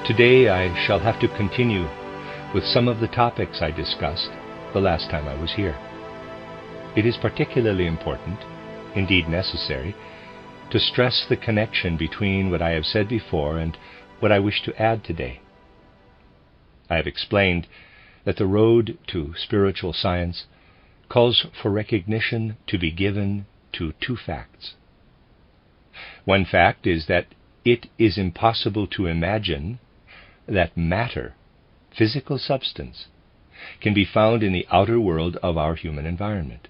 Today I shall have to continue with some of the topics I discussed the last time I was here. It is particularly important, indeed necessary, to stress the connection between what I have said before and what I wish to add today. I have explained that the road to spiritual science calls for recognition to be given to two facts. One fact is that it is impossible to imagine that matter, physical substance, can be found in the outer world of our human environment.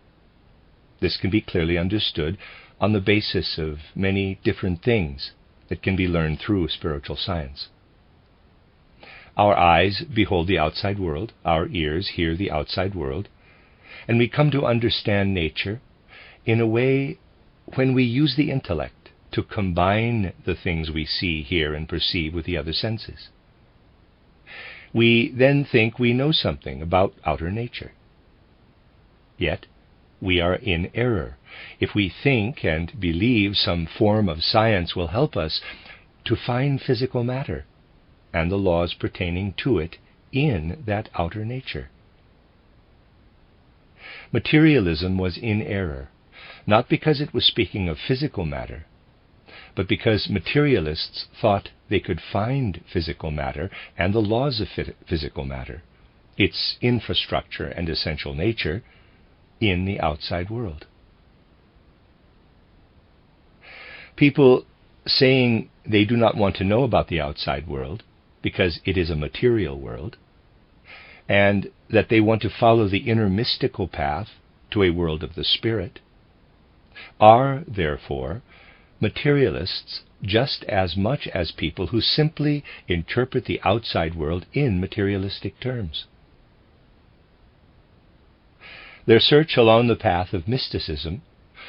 This can be clearly understood on the basis of many different things that can be learned through spiritual science. Our eyes behold the outside world, our ears hear the outside world, and we come to understand nature in a way when we use the intellect to combine the things we see, hear, and perceive with the other senses. We then think we know something about outer nature. Yet, we are in error if we think and believe some form of science will help us to find physical matter and the laws pertaining to it in that outer nature. Materialism was in error, not because it was speaking of physical matter, but because materialists thought they could find physical matter and the laws of physical matter, its infrastructure and essential nature, in the outside world. People saying they do not want to know about the outside world because it is a material world, and that they want to follow the inner mystical path to a world of the spirit, are, therefore, materialists just as much as people who simply interpret the outside world in materialistic terms. Their search along the path of mysticism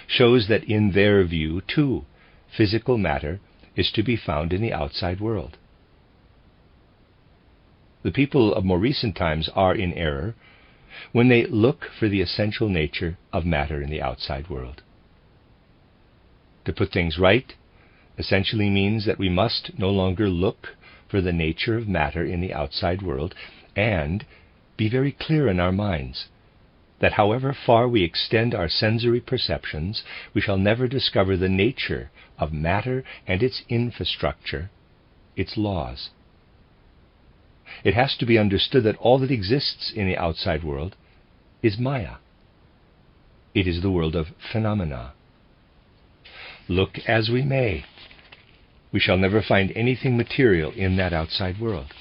shows that in their view, too, physical matter is to be found in the outside world. The people of more recent times are in error when they look for the essential nature of matter in the outside world. To put things right essentially means that we must no longer look for the nature of matter in the outside world and be very clear in our minds that however far we extend our sensory perceptions, we shall never discover the nature of matter and its infrastructure, its laws. It has to be understood that all that exists in the outside world is Maya. It is the world of phenomena. Look as we may, we shall never find anything material in that outside world.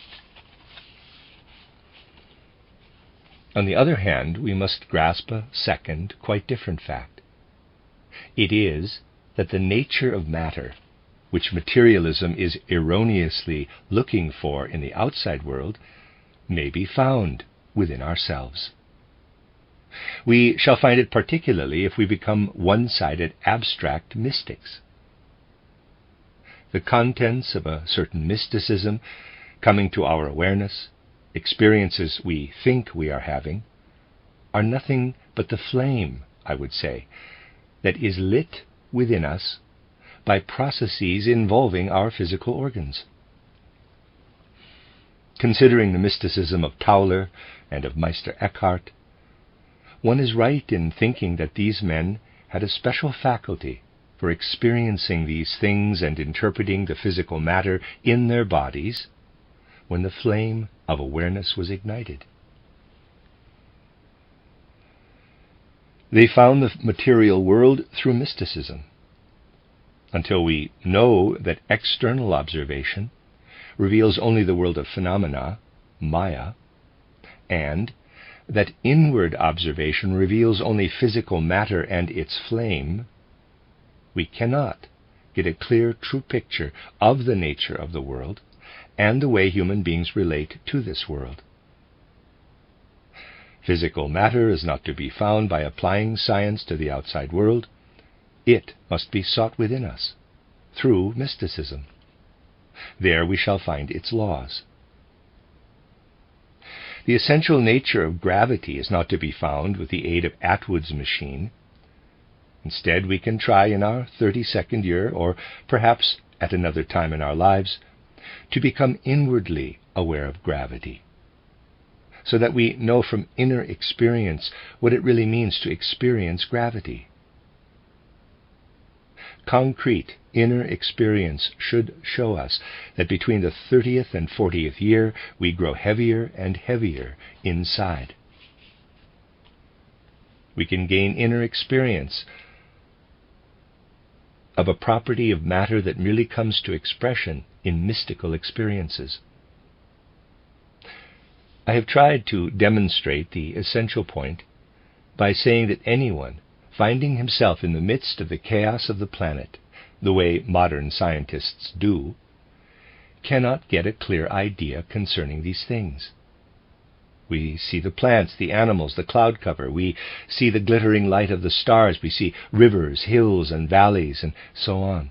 On the other hand, we must grasp a second, quite different fact. It is that the nature of matter, which materialism is erroneously looking for in the outside world, may be found within ourselves. We shall find it particularly if we become one-sided abstract mystics. The contents of a certain mysticism coming to our awareness, experiences we think we are having, are nothing but the flame, I would say, that is lit within us by processes involving our physical organs. Considering the mysticism of Tauler and of Meister Eckhart, one is right in thinking that these men had a special faculty for experiencing these things and interpreting the physical matter in their bodies when the flame of awareness was ignited. They found the material world through mysticism, until we know that external observation reveals only the world of phenomena, Maya, and that inward observation reveals only physical matter and its flame, we cannot get a clear, true picture of the nature of the world and the way human beings relate to this world. Physical matter is not to be found by applying science to the outside world. It must be sought within us, through mysticism. There we shall find its laws. The essential nature of gravity is not to be found with the aid of Atwood's machine. Instead, we can try in our 32nd year, or perhaps at another time in our lives, to become inwardly aware of gravity, so that we know from inner experience what it really means to experience gravity. Concrete inner experience should show us that between the 30th and 40th year we grow heavier and heavier inside. We can gain inner experience of a property of matter that merely comes to expression in mystical experiences. I have tried to demonstrate the essential point by saying that anyone finding himself in the midst of the chaos of the planet, the way modern scientists do, cannot get a clear idea concerning these things. We see the plants, the animals, the cloud cover. We see the glittering light of the stars. We see rivers, hills, and valleys, and so on.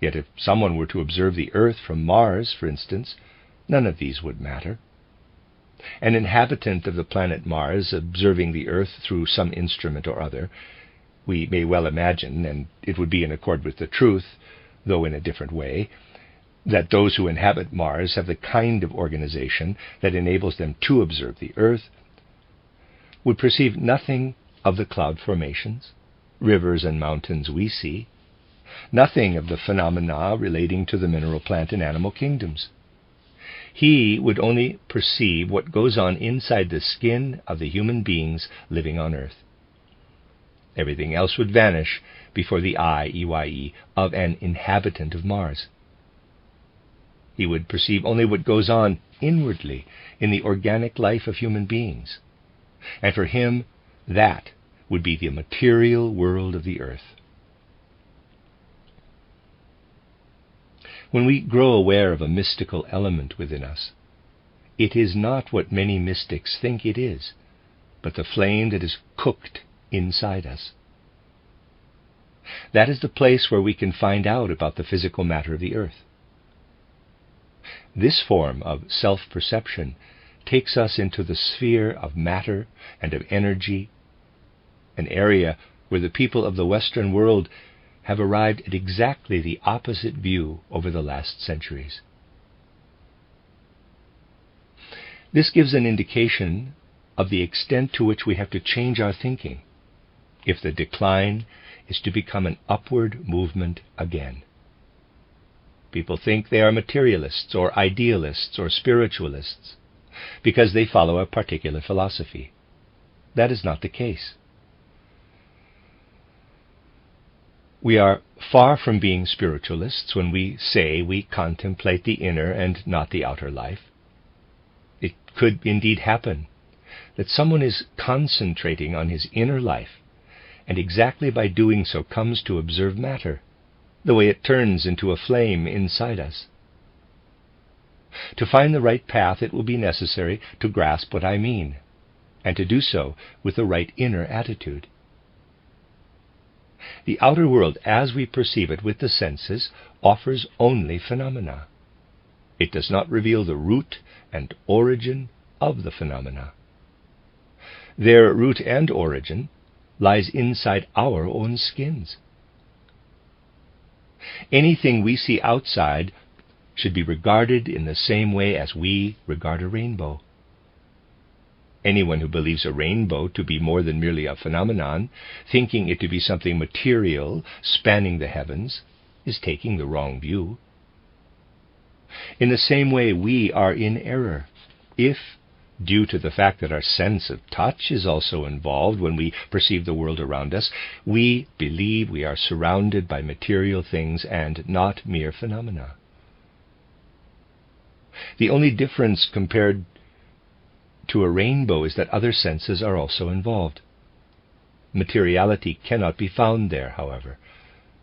Yet if someone were to observe the Earth from Mars, for instance, none of these would matter. An inhabitant of the planet Mars observing the Earth through some instrument or other, we may well imagine, and it would be in accord with the truth, though in a different way, that those who inhabit Mars have the kind of organization that enables them to observe the Earth, would perceive nothing of the cloud formations, rivers and mountains we see, nothing of the phenomena relating to the mineral, plant, and animal kingdoms. He would only perceive what goes on inside the skin of the human beings living on Earth. Everything else would vanish before the eye, EYE, of an inhabitant of Mars. He would perceive only what goes on inwardly in the organic life of human beings. And for him, that would be the material world of the Earth. When we grow aware of a mystical element within us, it is not what many mystics think it is, but the flame that is cooked inside us. That is the place where we can find out about the physical matter of the Earth. This form of self-perception takes us into the sphere of matter and of energy, an area where the people of the Western world have arrived at exactly the opposite view over the last centuries. This gives an indication of the extent to which we have to change our thinking if the decline is to become an upward movement again. People think they are materialists or idealists or spiritualists because they follow a particular philosophy. That is not the case. We are far from being spiritualists when we say we contemplate the inner and not the outer life. It could indeed happen that someone is concentrating on his inner life, and exactly by doing so comes to observe matter, the way it turns into a flame inside us. To find the right path, it will be necessary to grasp what I mean, and to do so with the right inner attitude. The outer world, as we perceive it with the senses, offers only phenomena. It does not reveal the root and origin of the phenomena. Their root and origin lies inside our own skins. Anything we see outside should be regarded in the same way as we regard a rainbow. Anyone who believes a rainbow to be more than merely a phenomenon, thinking it to be something material spanning the heavens, is taking the wrong view. In the same way, we are in error if, due to the fact that our sense of touch is also involved when we perceive the world around us, we believe we are surrounded by material things and not mere phenomena. The only difference compared to a rainbow is that other senses are also involved. Materiality cannot be found there, however,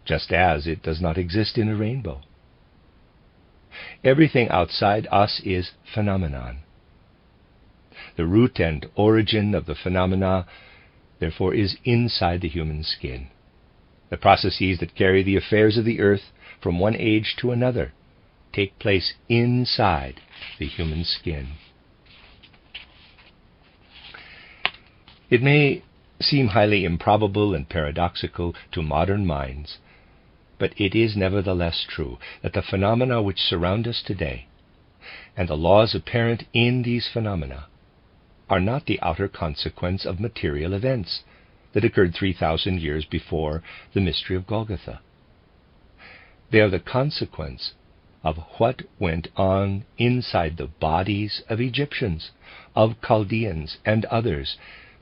just as it does not exist in a rainbow. Everything outside us is phenomenon. The root and origin of the phenomena, therefore, is inside the human skin. The processes that carry the affairs of the earth from one age to another take place inside the human skin. It may seem highly improbable and paradoxical to modern minds But it is nevertheless true that the phenomena which surround us today, and the laws apparent in these phenomena, are not the outer consequence of material events that occurred 3,000 years before the mystery of Golgotha. They are the consequence of what went on inside the bodies of Egyptians, of Chaldeans, and others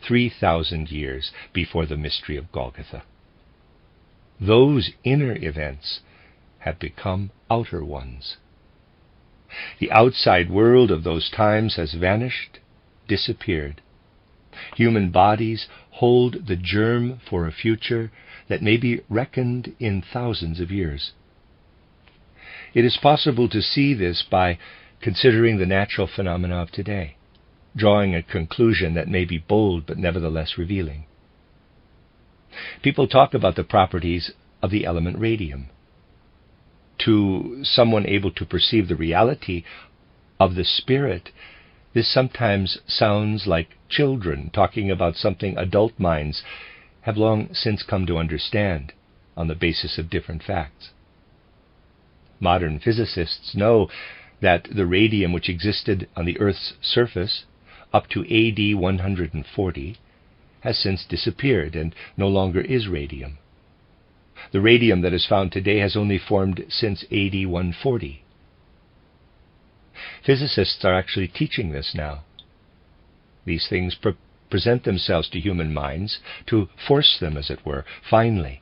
3,000 years before the mystery of Golgotha. Those inner events have become outer ones. The outside world of those times has vanished, disappeared. Human bodies hold the germ for a future that may be reckoned in thousands of years. It is possible to see this by considering the natural phenomena of today, drawing a conclusion that may be bold but nevertheless revealing. People talk about the properties of the element radium. To someone able to perceive the reality of the spirit, this sometimes sounds like children talking about something adult minds have long since come to understand on the basis of different facts. Modern physicists know that the radium which existed on the Earth's surface up to AD 140 has since disappeared and no longer is radium. The radium that is found today has only formed since AD 140. Physicists are actually teaching this now. These things present themselves to human minds to force them, as it were, finally,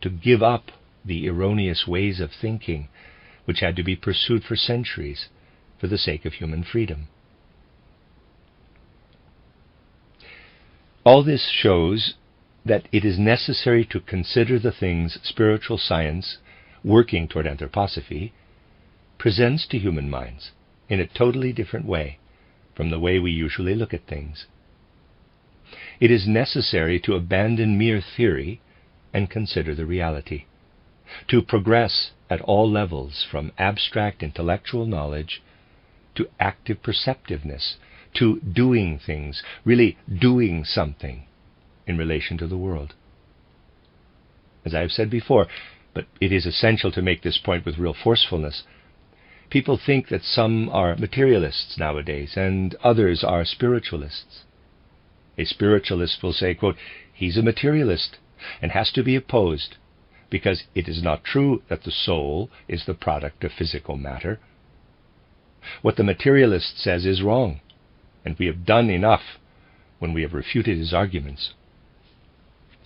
to give up the erroneous ways of thinking which had to be pursued for centuries for the sake of human freedom. All this shows that it is necessary to consider the things spiritual science, working toward Anthroposophy, presents to human minds in a totally different way from the way we usually look at things. It is necessary to abandon mere theory and consider the reality, to progress at all levels from abstract intellectual knowledge to active perceptiveness, to doing things, really doing something in relation to the world. As I have said before, but it is essential to make this point with real forcefulness, people think that some are materialists nowadays and others are spiritualists. A spiritualist will say, quote, "He's a materialist and has to be opposed because it is not true that the soul is the product of physical matter. What the materialist says is wrong, and we have done enough when we have refuted his arguments.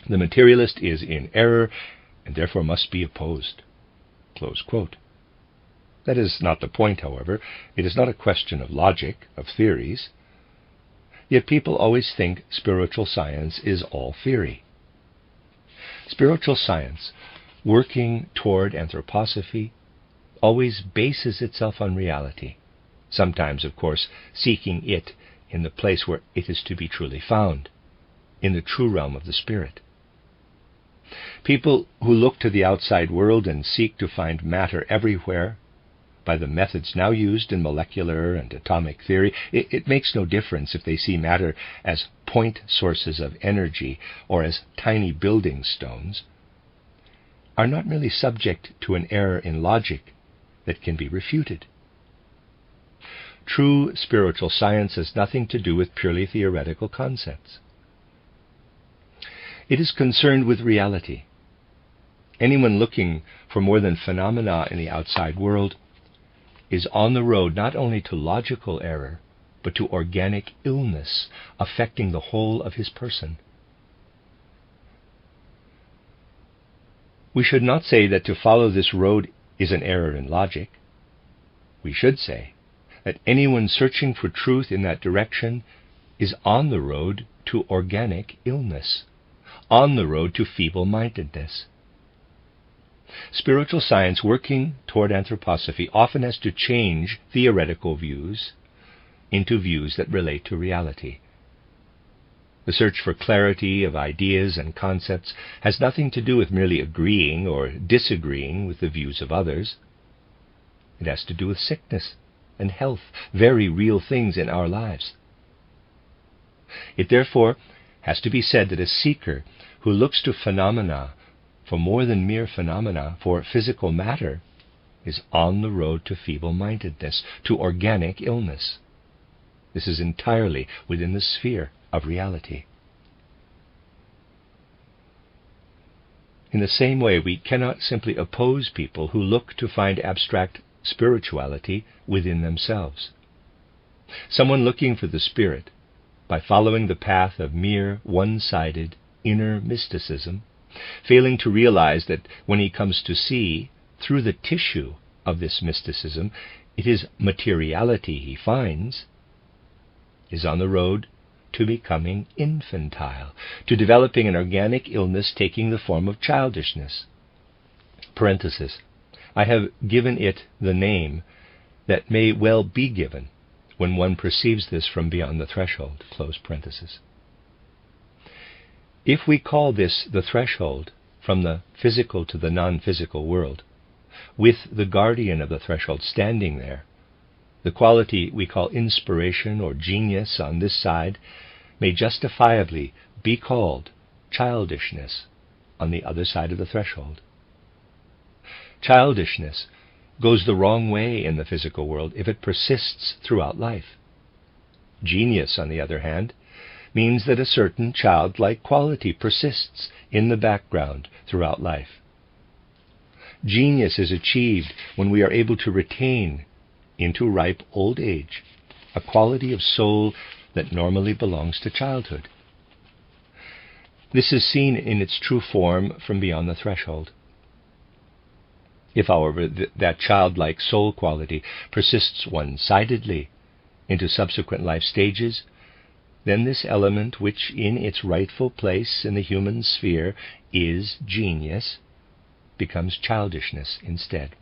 The materialist is in error and therefore must be opposed." Close quote. That is not the point, however. It is not a question of logic, of theories. Yet people always think spiritual science is all theory. Spiritual science, working toward Anthroposophy, always bases itself on reality, sometimes, of course, seeking it in the place where it is to be truly found, in the true realm of the spirit. People who look to the outside world and seek to find matter everywhere, by the methods now used in molecular and atomic theory, it makes no difference if they see matter as point sources of energy or as tiny building stones, are not merely subject to an error in logic that can be refuted. True spiritual science has nothing to do with purely theoretical concepts. It is concerned with reality. Anyone looking for more than phenomena in the outside world is on the road not only to logical error, but to organic illness affecting the whole of his person. We should not say that to follow this road is an error in logic. We should say that anyone searching for truth in that direction is on the road to organic illness, on the road to feeble-mindedness. Spiritual science working toward Anthroposophy often has to change theoretical views into views that relate to reality. The search for clarity of ideas and concepts has nothing to do with merely agreeing or disagreeing with the views of others. It has to do with sickness and health, very real things in our lives. It therefore has to be said that a seeker who looks to phenomena for more than mere phenomena, for physical matter, is on the road to feeble-mindedness, to organic illness. This is entirely within the sphere of reality. In the same way, we cannot simply oppose people who look to find abstract spirituality within themselves. Someone looking for the spirit, by following the path of mere one-sided inner mysticism, failing to realize that when he comes to see, through the tissue of this mysticism, it is materiality he finds, is on the road to becoming infantile, to developing an organic illness taking the form of childishness. Parenthesis. I have given it the name that may well be given when one perceives this from beyond the threshold. Close parenthesis. If we call this the threshold, from the physical to the non-physical world, with the guardian of the threshold standing there, the quality we call inspiration or genius on this side may justifiably be called childishness on the other side of the threshold. Childishness goes the wrong way in the physical world if it persists throughout life. Genius, on the other hand, means that a certain childlike quality persists in the background throughout life. Genius is achieved when we are able to retain into ripe old age a quality of soul that normally belongs to childhood. This is seen in its true form from beyond the threshold. If, however, that childlike soul quality persists one-sidedly into subsequent life stages, then this element, which in its rightful place in the human sphere is genius, becomes childishness instead.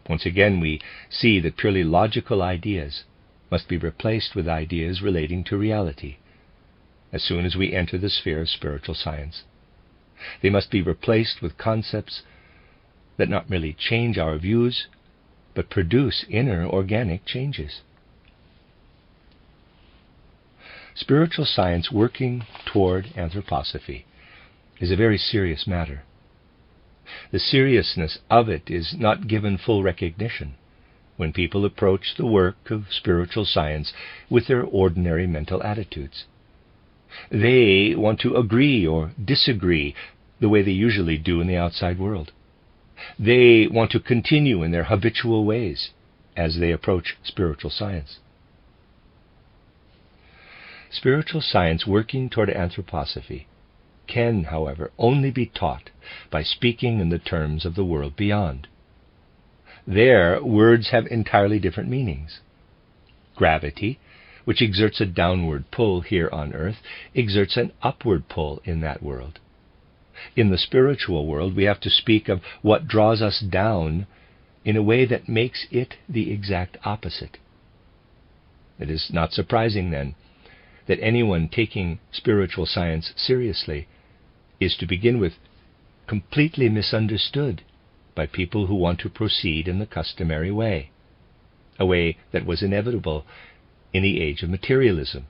Once again, we see that purely logical ideas must be replaced with ideas relating to reality as soon as we enter the sphere of spiritual science. They must be replaced with concepts that not merely change our views, but produce inner organic changes. Spiritual science working toward anthroposophy is a very serious matter. The seriousness of it is not given full recognition when people approach the work of spiritual science with their ordinary mental attitudes. They want to agree or disagree the way they usually do in the outside world. They want to continue in their habitual ways as they approach spiritual science. Spiritual science working toward anthroposophy can, however, only be taught by speaking in the terms of the world beyond. There, words have entirely different meanings. Gravity, which exerts a downward pull here on earth, exerts an upward pull in that world. In the spiritual world, we have to speak of what draws us down in a way that makes it the exact opposite. It is not surprising, then, that anyone taking spiritual science seriously is to begin with completely misunderstood by people who want to proceed in the customary way, a way that was inevitable in the age of materialism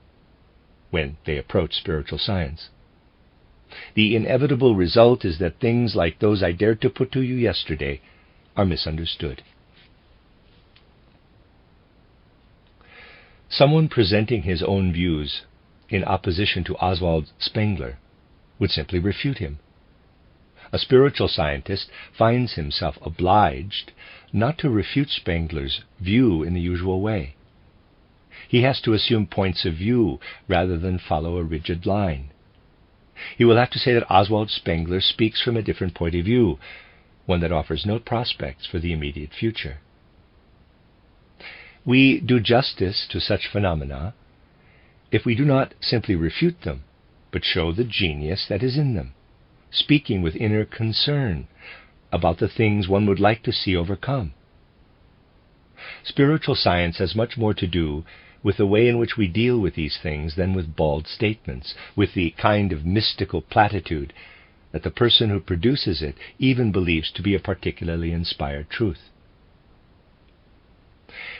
when they approached spiritual science. The inevitable result is that things like those I dared to put to you yesterday are misunderstood. Someone presenting his own views in opposition to Oswald Spengler would simply refute him. A spiritual scientist finds himself obliged not to refute Spengler's view in the usual way. He has to assume points of view rather than follow a rigid line. He will have to say that Oswald Spengler speaks from a different point of view, one that offers no prospects for the immediate future. We do justice to such phenomena if we do not simply refute them, but show the genius that is in them, speaking with inner concern about the things one would like to see overcome. Spiritual science has much more to do with the way in which we deal with these things than with bald statements, with the kind of mystical platitude that the person who produces it even believes to be a particularly inspired truth.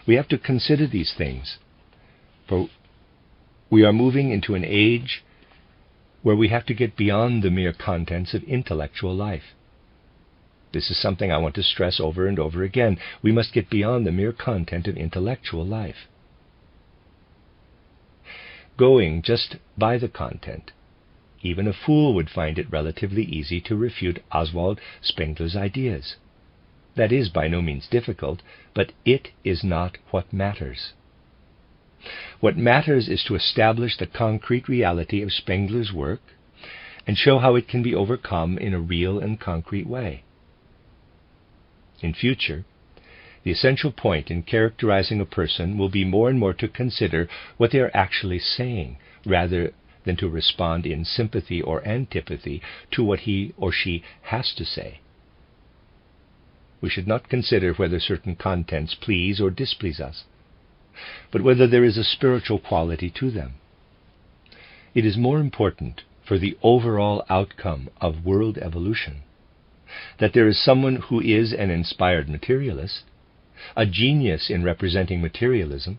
We have to consider these things, for we are moving into an age where we have to get beyond the mere contents of intellectual life. This is something I want to stress over and over again. We must get beyond the mere content of intellectual life. Going just by the content, even a fool would find it relatively easy to refute Oswald Spengler's ideas. That is by no means difficult, but it is not what matters. What matters is to establish the concrete reality of Spengler's work and show how it can be overcome in a real and concrete way. In future, the essential point in characterizing a person will be more and more to consider what they are actually saying, rather than to respond in sympathy or antipathy to what he or she has to say. We should not consider whether certain contents please or displease us, but whether there is a spiritual quality to them. It is more important for the overall outcome of world evolution that there is someone who is an inspired materialist, a genius in representing materialism,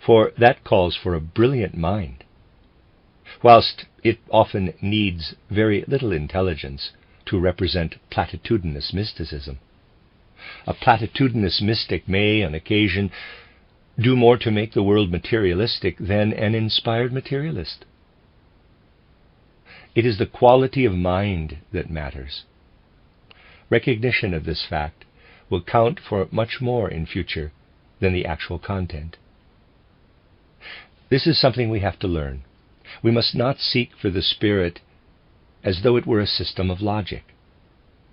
for that calls for a brilliant mind, whilst it often needs very little intelligence to represent platitudinous mysticism. A platitudinous mystic may, on occasion, do more to make the world materialistic than an inspired materialist. It is the quality of mind that matters. Recognition of this fact will count for much more in future than the actual content. This is something we have to learn. We must not seek for the spirit as though it were a system of logic.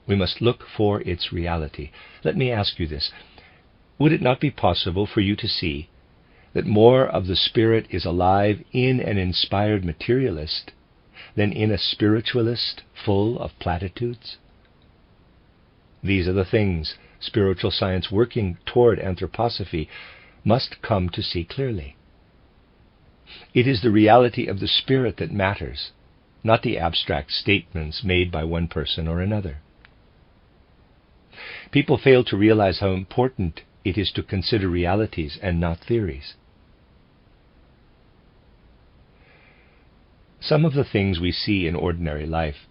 We must look for its reality. Let me ask you this. Would it not be possible for you to see that more of the spirit is alive in an inspired materialist than in a spiritualist full of platitudes? These are the things spiritual science working toward anthroposophy must come to see clearly. It is the reality of the spirit that matters, not the abstract statements made by one person or another. People fail to realize how important it is to consider realities and not theories. Some of the things we see in ordinary life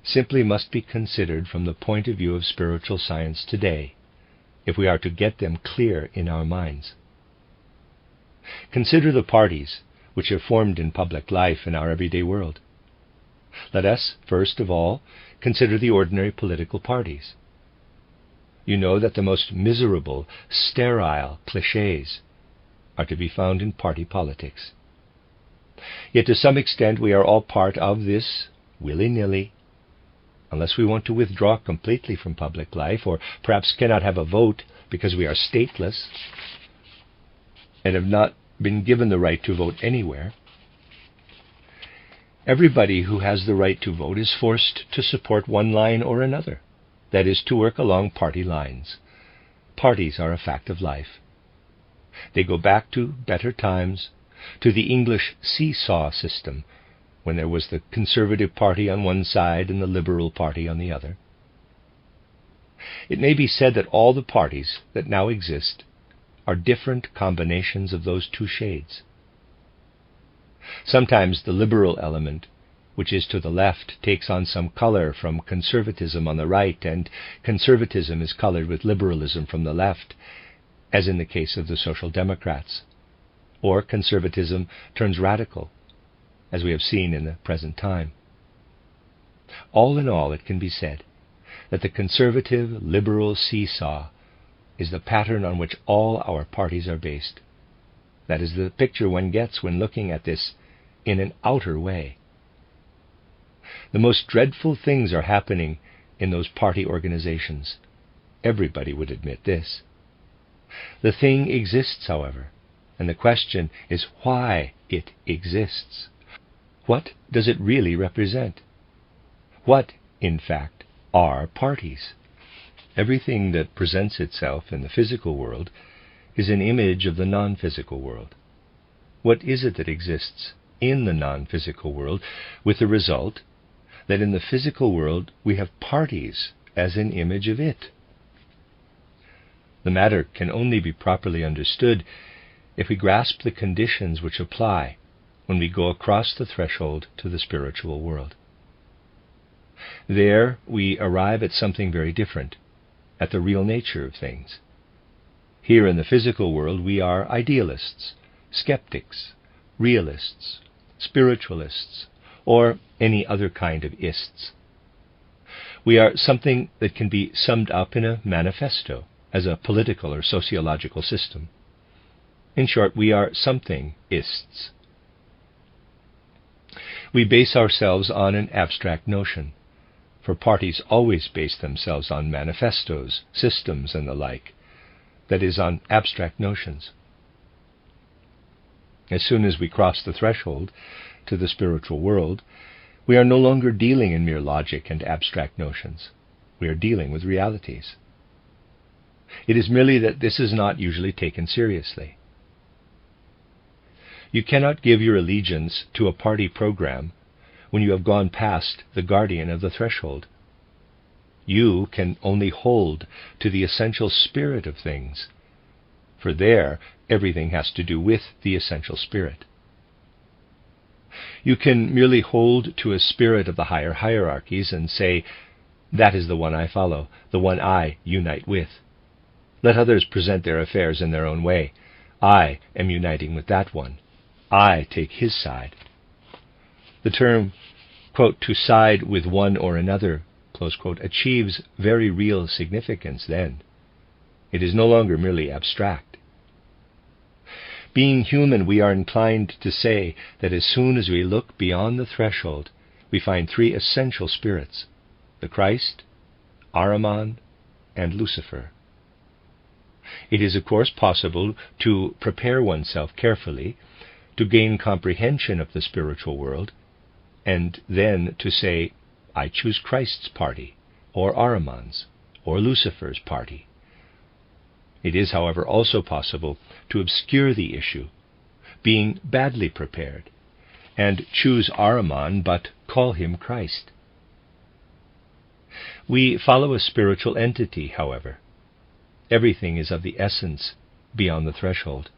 simply must be considered from the point of view of spiritual science today, if we are to get them clear in our minds. Consider the parties which have formed in public life in our everyday world. Let us, first of all, consider the ordinary political parties. You know that the most miserable, sterile clichés are to be found in party politics. Yet to some extent we are all part of this, willy-nilly, unless we want to withdraw completely from public life, or perhaps cannot have a vote because we are stateless and have not been given the right to vote anywhere. Everybody who has the right to vote is forced to support one line or another, that is, to work along party lines. Parties are a fact of life. They go back to better times, to the English seesaw system, when there was the Conservative Party on one side and the Liberal Party on the other. It may be said that all the parties that now exist are different combinations of those two shades. Sometimes the liberal element, which is to the left, takes on some color from conservatism on the right, and conservatism is colored with liberalism from the left, as in the case of the Social Democrats. Or conservatism turns radical, as we have seen in the present time. All in all, it can be said that the conservative liberal seesaw is the pattern on which all our parties are based. That is the picture one gets when looking at this in an outer way. The most dreadful things are happening in those party organizations. Everybody would admit this. The thing exists, however, and the question is why it exists. What does it really represent? What, in fact, are parties? Everything that presents itself in the physical world is an image of the non-physical world. What is it that exists in the non-physical world, with the result that in the physical world we have parties as an image of it? The matter can only be properly understood if we grasp the conditions which apply when we go across the threshold to the spiritual world. There we arrive at something very different, at the real nature of things. Here in the physical world we are idealists, skeptics, realists, spiritualists, or any other kind of ists. We are something that can be summed up in a manifesto as a political or sociological system. In short, we are something ists. We base ourselves on an abstract notion, for parties always base themselves on manifestos, systems, and the like, that is, on abstract notions. As soon as we cross the threshold to the spiritual world, we are no longer dealing in mere logic and abstract notions. We are dealing with realities. It is merely that this is not usually taken seriously. You cannot give your allegiance to a party program when you have gone past the guardian of the threshold. You can only hold to the essential spirit of things, for there everything has to do with the essential spirit. You can merely hold to a spirit of the higher hierarchies and say, that is the one I follow, the one I unite with. Let others present their affairs in their own way. I am uniting with that one. I take his side. The term, quote, to side with one or another, close quote, achieves very real significance then. It is no longer merely abstract. Being human, we are inclined to say that as soon as we look beyond the threshold, we find three essential spirits, the Christ, Ahriman, and Lucifer. It is, of course, possible to prepare oneself carefully to gain comprehension of the spiritual world, and then to say, I choose Christ's party, or Ahriman's, or Lucifer's party. It is, however, also possible to obscure the issue, being badly prepared, and choose Ahriman but call him Christ. We follow a spiritual entity, however. Everything is of the essence beyond the threshold.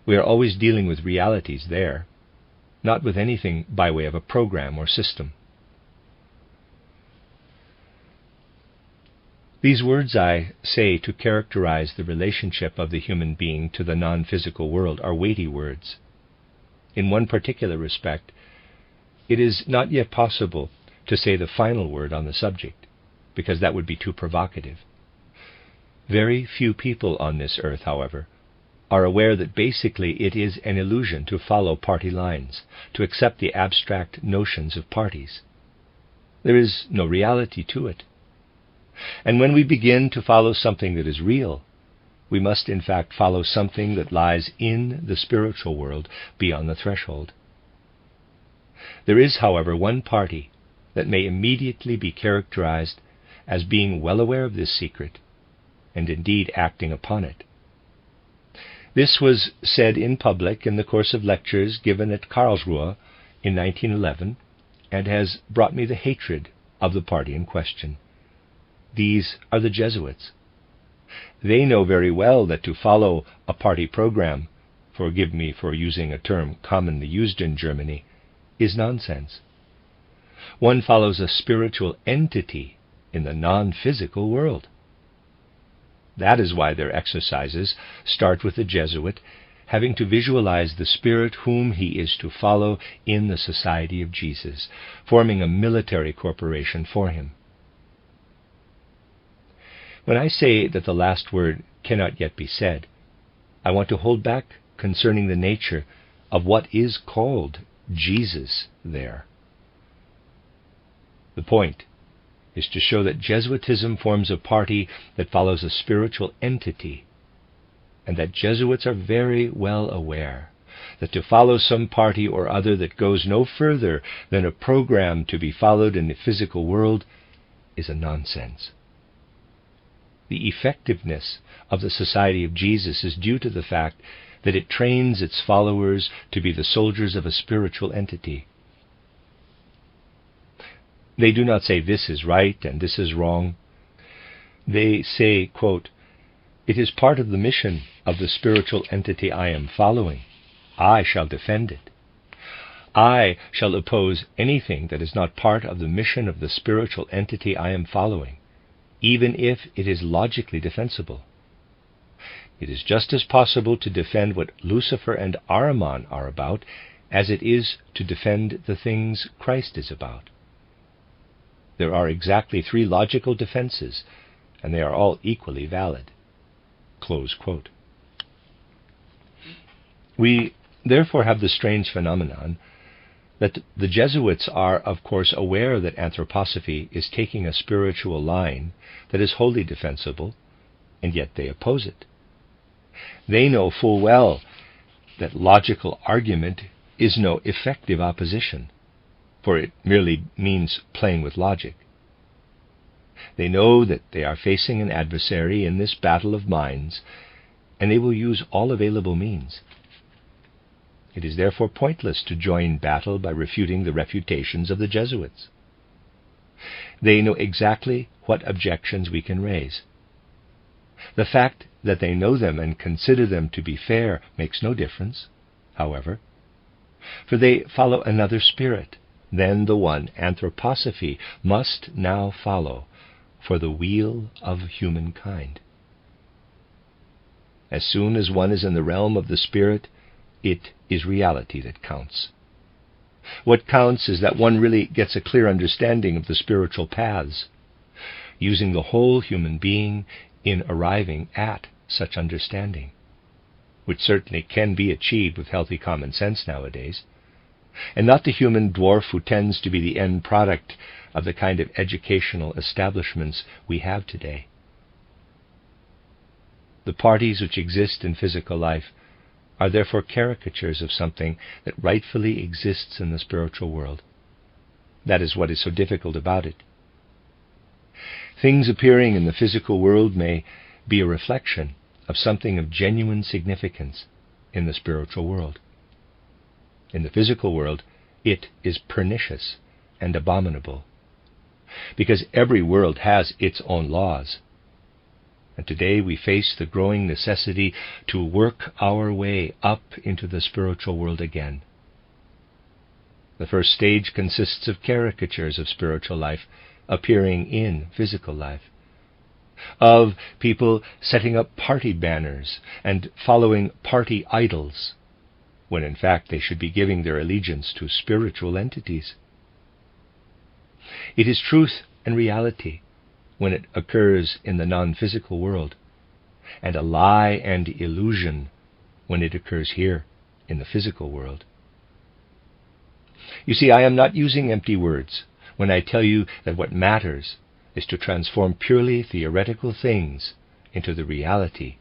We are always dealing with realities there, not with anything by way of a program or system. These words I say to characterize the relationship of the human being to the non-physical world are weighty words. In one particular respect, it is not yet possible to say the final word on the subject, because that would be too provocative. Very few people on this earth, however, are aware that basically it is an illusion to follow party lines, to accept the abstract notions of parties. There is no reality to it. And when we begin to follow something that is real, we must in fact follow something that lies in the spiritual world beyond the threshold. There is, however, one party that may immediately be characterized as being well aware of this secret, and indeed acting upon it. This was said in public in the course of lectures given at Karlsruhe in 1911, and has brought me the hatred of the party in question. These are the Jesuits. They know very well that to follow a party program, forgive me for using a term commonly used in Germany, is nonsense. One follows a spiritual entity in the non-physical world. That is why their exercises start with the Jesuit having to visualize the spirit whom he is to follow in the Society of Jesus, forming a military corporation for him. When I say that the last word cannot yet be said, I want to hold back concerning the nature of what is called Jesus there. The point is to show that Jesuitism forms a party that follows a spiritual entity, and that Jesuits are very well aware that to follow some party or other that goes no further than a program to be followed in the physical world is a nonsense. The effectiveness of the Society of Jesus is due to the fact that it trains its followers to be the soldiers of a spiritual entity. They do not say this is right and this is wrong. They say, quote, it is part of the mission of the spiritual entity I am following. I shall defend it. I shall oppose anything that is not part of the mission of the spiritual entity I am following, even if it is logically defensible. It is just as possible to defend what Lucifer and Ahriman are about as it is to defend the things Christ is about. There are exactly 3 logical defenses, and they are all equally valid." Close quote. We therefore have the strange phenomenon that the Jesuits are, of course, aware that Anthroposophy is taking a spiritual line that is wholly defensible, and yet they oppose it. They know full well that logical argument is no effective opposition, for it merely means playing with logic. They know that they are facing an adversary in this battle of minds, and they will use all available means. It is therefore pointless to join battle by refuting the refutations of the Jesuits. They know exactly what objections we can raise. The fact that they know them and consider them to be fair makes no difference, however, for they follow another spirit than the one Anthroposophy must now follow for the weal of humankind. As soon as one is in the realm of the spirit, it is reality that counts. What counts is that one really gets a clear understanding of the spiritual paths, using the whole human being in arriving at such understanding, which certainly can be achieved with healthy common sense nowadays, and not the human dwarf who tends to be the end product of the kind of educational establishments we have today. The parties which exist in physical life are therefore caricatures of something that rightfully exists in the spiritual world. That is what is so difficult about it. Things appearing in the physical world may be a reflection of something of genuine significance in the spiritual world. In the physical world, it is pernicious and abominable, because every world has its own laws. And today we face the growing necessity to work our way up into the spiritual world again. The first stage consists of caricatures of spiritual life appearing in physical life, of people setting up party banners and following party idols, when in fact they should be giving their allegiance to spiritual entities. It is truth and reality when it occurs in the non-physical world, and a lie and illusion when it occurs here in the physical world. You see, I am not using empty words when I tell you that what matters is to transform purely theoretical things into the reality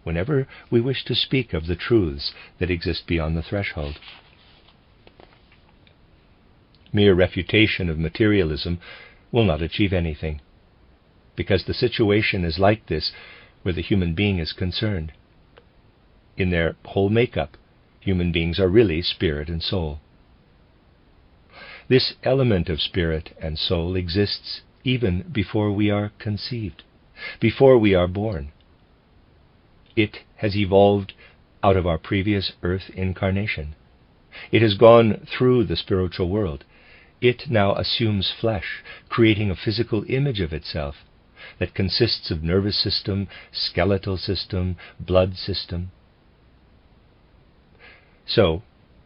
whenever we wish to speak of the truths that exist beyond the threshold. Mere refutation of materialism will not achieve anything, because the situation is like this where the human being is concerned. In their whole makeup, human beings are really spirit and soul. This element of spirit and soul exists even before we are conceived, before we are born. It has evolved out of our previous earth incarnation. It has gone through the spiritual world. It now assumes flesh, creating a physical image of itself that consists of nervous system, skeletal system, blood system. So,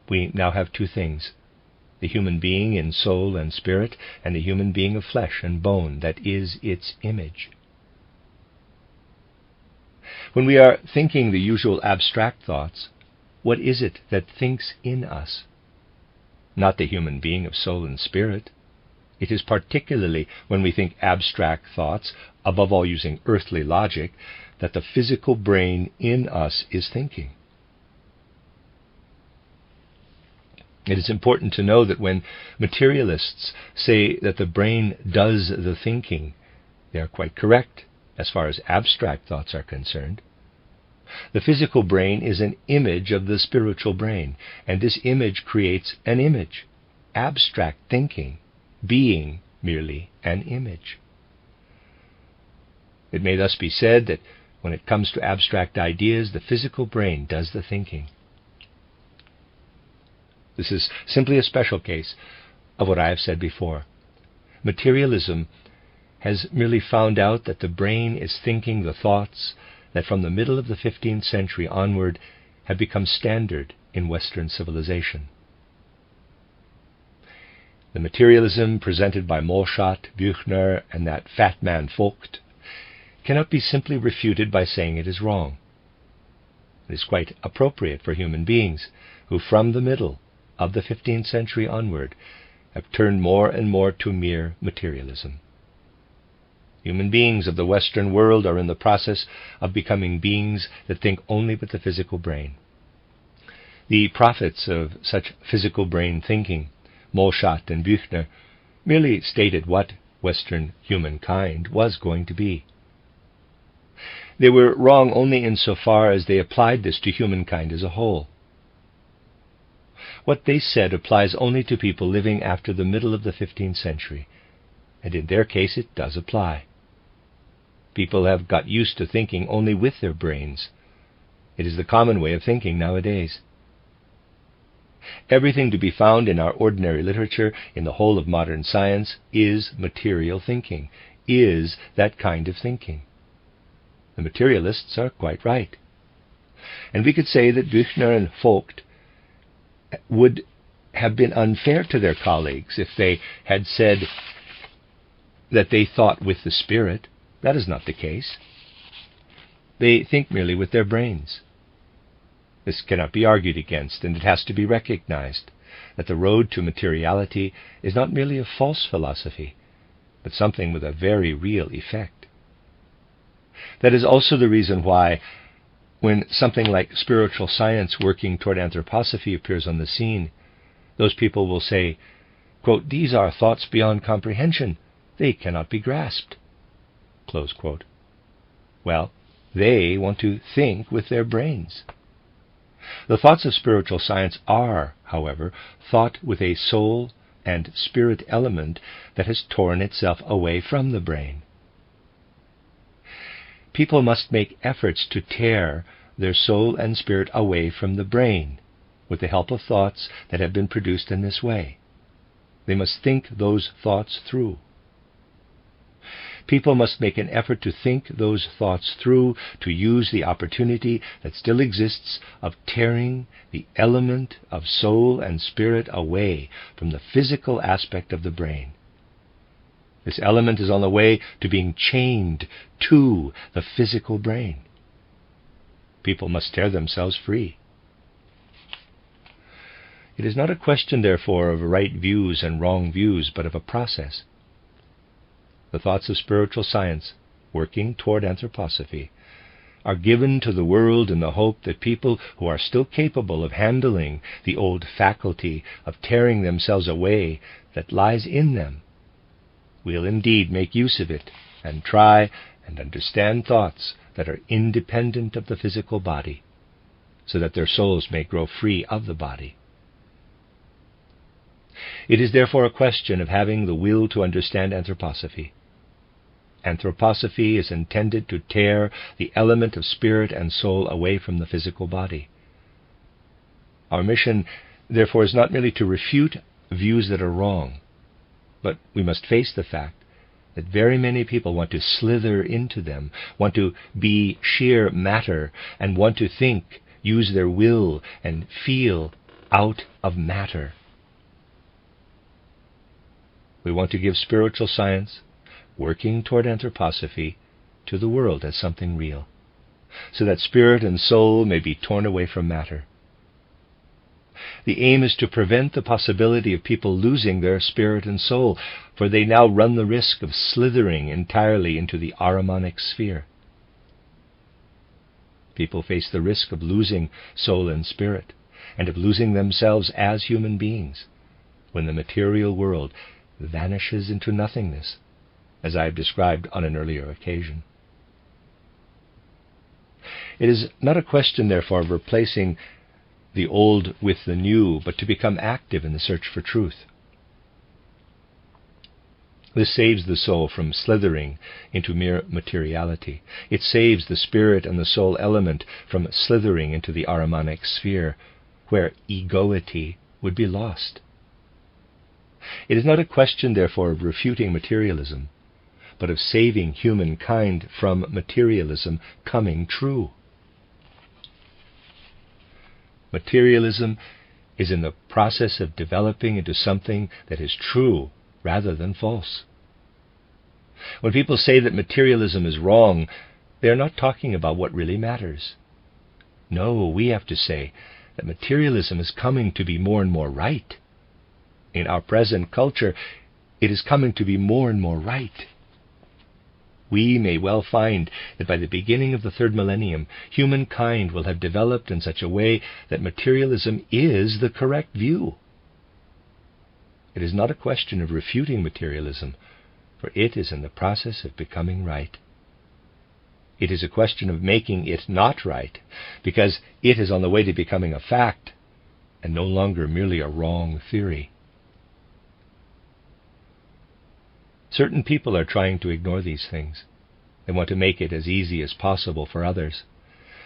we now have two things: the human being in soul and spirit, and the human being of flesh and bone that is its image. When we are thinking the usual abstract thoughts, what is it that thinks in us? Not the human being of soul and spirit. It is particularly when we think abstract thoughts, above all using earthly logic, that the physical brain in us is thinking. It is important to know that when materialists say that the brain does the thinking, they are quite correct as far as abstract thoughts are concerned. The physical brain is an image of the spiritual brain, and this image creates an image, abstract thinking being merely an image. It may thus be said that when it comes to abstract ideas, the physical brain does the thinking. This is simply a special case of what I have said before. Materialism has merely found out that the brain is thinking the thoughts that from the middle of the 15th century onward have become standard in Western civilization. The materialism presented by Molschat, Büchner, and that fat man Vogt cannot be simply refuted by saying it is wrong. It is quite appropriate for human beings who from the middle of the 15th century onward have turned more and more to mere materialism. Human beings of the Western world are in the process of becoming beings that think only with the physical brain. The prophets of such physical brain thinking, Molschat and Büchner, merely stated what Western humankind was going to be. They were wrong only insofar as they applied this to humankind as a whole. What they said applies only to people living after the middle of the 15th century, and in their case it does apply. People have got used to thinking only with their brains. It is the common way of thinking nowadays. Everything to be found in our ordinary literature, in the whole of modern science, is material thinking, is that kind of thinking. The materialists are quite right. And we could say that Büchner and Vogt would have been unfair to their colleagues if they had said that they thought with the spirit. That is not the case. They think merely with their brains. This cannot be argued against, and it has to be recognized that the road to materiality is not merely a false philosophy, but something with a very real effect. That is also the reason why, when something like spiritual science working toward anthroposophy appears on the scene, those people will say, quote, "These are thoughts beyond comprehension. They cannot be grasped." Close quote. Well, they want to think with their brains. The thoughts of spiritual science are, however, thought with a soul and spirit element that has torn itself away from the brain. People must make efforts to tear their soul and spirit away from the brain with the help of thoughts that have been produced in this way. They must think those thoughts through. People must make an effort to think those thoughts through, to use the opportunity that still exists of tearing the element of soul and spirit away from the physical aspect of the brain. This element is on the way to being chained to the physical brain. People must tear themselves free. It is not a question, therefore, of right views and wrong views, but of a process. The thoughts of spiritual science, working toward anthroposophy, are given to the world in the hope that people who are still capable of handling the old faculty of tearing themselves away that lies in them will indeed make use of it and try and understand thoughts that are independent of the physical body, so that their souls may grow free of the body. It is therefore a question of having the will to understand anthroposophy. Anthroposophy is intended to tear the element of spirit and soul away from the physical body. Our mission, therefore, is not merely to refute views that are wrong, but we must face the fact that very many people want to slither into them, want to be sheer matter, and want to think, use their will, and feel out of matter. We want to give spiritual science, working toward anthroposophy, to the world as something real, so that spirit and soul may be torn away from matter. The aim is to prevent the possibility of people losing their spirit and soul, for they now run the risk of slithering entirely into the Ahrimanic sphere. People face the risk of losing soul and spirit, and of losing themselves as human beings, when the material world vanishes into nothingness, as I have described on an earlier occasion. It is not a question, therefore, of replacing the old with the new, but to become active in the search for truth. This saves the soul from slithering into mere materiality. It saves the spirit and the soul element from slithering into the Ahrimanic sphere, where egoity would be lost. It is not a question, therefore, of refuting materialism, but of saving humankind from materialism coming true. Materialism is in the process of developing into something that is true rather than false. When people say that materialism is wrong, they are not talking about what really matters. No, we have to say that materialism is coming to be more and more right. In our present culture, it is coming to be more and more right. We may well find that by the beginning of the third millennium, humankind will have developed in such a way that materialism is the correct view. It is not a question of refuting materialism, for it is in the process of becoming right. It is a question of making it not right, because it is on the way to becoming a fact, and no longer merely a wrong theory. Certain people are trying to ignore these things. They want to make it as easy as possible for others,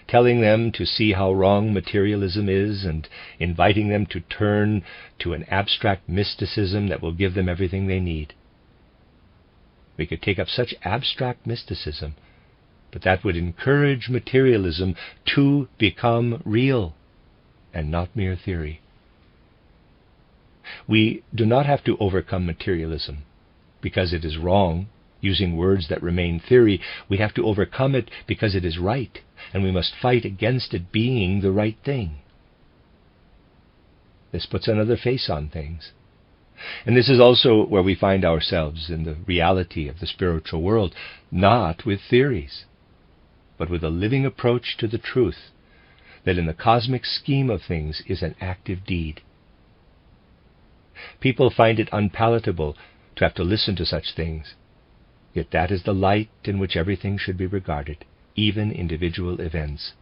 telling them to see how wrong materialism is and inviting them to turn to an abstract mysticism that will give them everything they need. We could take up such abstract mysticism, but that would encourage materialism to become real and not mere theory. We do not have to overcome materialism because it is wrong, using words that remain theory. We have to overcome it because it is right, and we must fight against it being the right thing. This puts another face on things. And this is also where we find ourselves in the reality of the spiritual world, not with theories, but with a living approach to the truth that in the cosmic scheme of things is an active deed. People find it unpalatable to have to listen to such things, yet that is the light in which everything should be regarded, even individual events.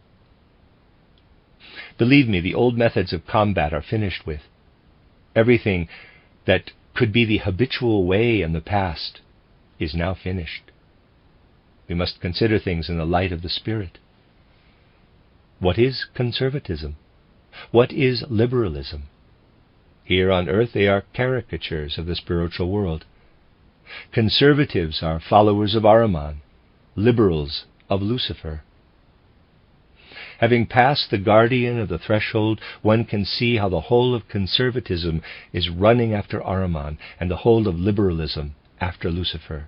Believe me, the old methods of combat are finished with. Everything that could be the habitual way in the past is now finished. We must consider things in the light of the Spirit. What is conservatism? What is liberalism? Here on earth they are caricatures of the spiritual world. Conservatives are followers of Ahriman, liberals of Lucifer. Having passed the guardian of the threshold, one can see how the whole of conservatism is running after Ahriman, and the whole of liberalism after Lucifer.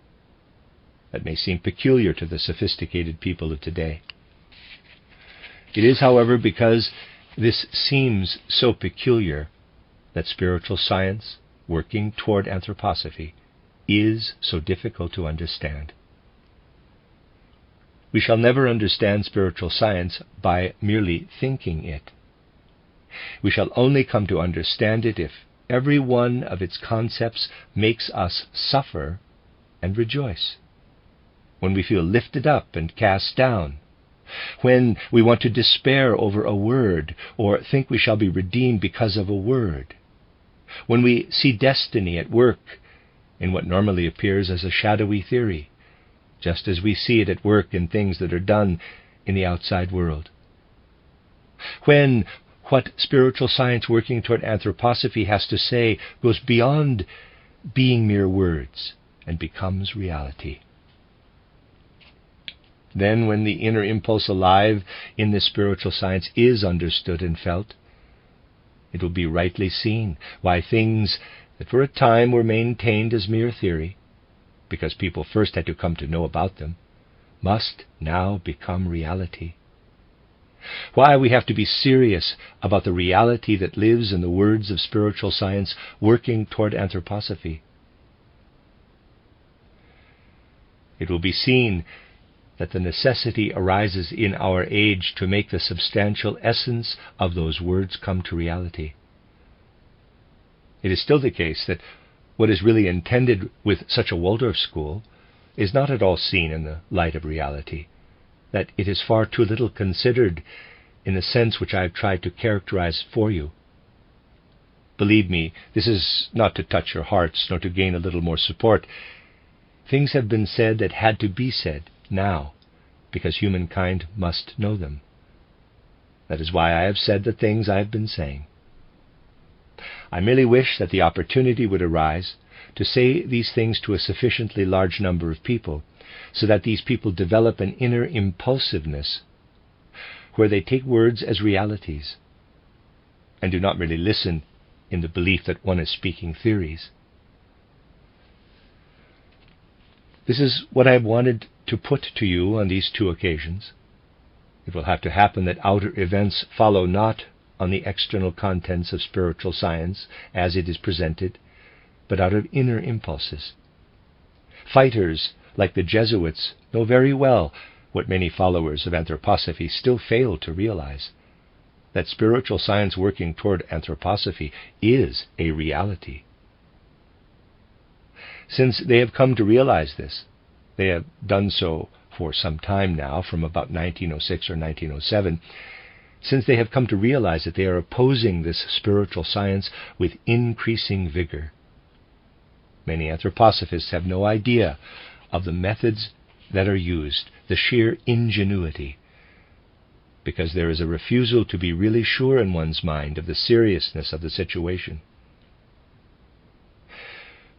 That may seem peculiar to the sophisticated people of today. It is, however, because this seems so peculiar that spiritual science, working toward anthroposophy, is so difficult to understand. We shall never understand spiritual science by merely thinking it. We shall only come to understand it if every one of its concepts makes us suffer and rejoice. When we feel lifted up and cast down, when we want to despair over a word or think we shall be redeemed because of a word, when we see destiny at work in what normally appears as a shadowy theory, just as we see it at work in things that are done in the outside world. When what spiritual science working toward anthroposophy has to say goes beyond being mere words and becomes reality. Then when the inner impulse alive in this spiritual science is understood and felt, it will be rightly seen why things that for a time were maintained as mere theory, because people first had to come to know about them, must now become reality. Why we have to be serious about the reality that lives in the words of spiritual science working toward anthroposophy. It will be seen that the necessity arises in our age to make the substantial essence of those words come to reality. It is still the case that what is really intended with such a Waldorf school is not at all seen in the light of reality, that it is far too little considered in the sense which I have tried to characterize for you. Believe me, this is not to touch your hearts, nor to gain a little more support. Things have been said that had to be said now, because humankind must know them. That is why I have said the things I have been saying. I merely wish that the opportunity would arise to say these things to a sufficiently large number of people, so that these people develop an inner impulsiveness where they take words as realities and do not merely listen in the belief that one is speaking theories. This is what I have wanted to put to you on these two occasions. It will have to happen that outer events follow not on the external contents of spiritual science as it is presented, but out of inner impulses. Fighters like the Jesuits know very well what many followers of Anthroposophy still fail to realize, that spiritual science working toward Anthroposophy is a reality. Since they have come to realize this, they have done so for some time now, from about 1906 or 1907, since they have come to realize that they are opposing this spiritual science with increasing vigor. Many anthroposophists have no idea of the methods that are used, the sheer ingenuity, because there is a refusal to be really sure in one's mind of the seriousness of the situation.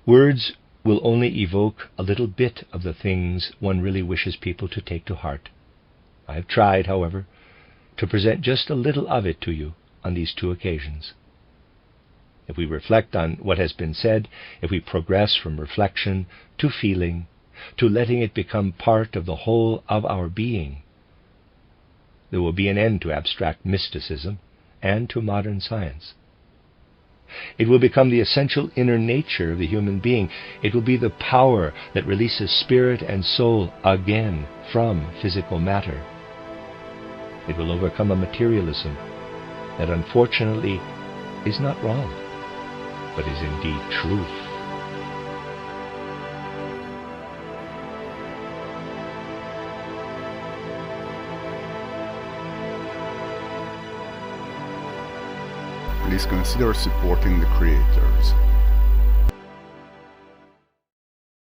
Words will only evoke a little bit of the things one really wishes people to take to heart. I have tried, however, to present just a little of it to you on these two occasions. If we reflect on what has been said, if we progress from reflection to feeling, to letting it become part of the whole of our being, there will be an end to abstract mysticism and to modern science. It will become the essential inner nature of the human being. It will be the power that releases spirit and soul again from physical matter. It will overcome a materialism that unfortunately is not wrong, but is indeed truth. Please consider supporting the creators.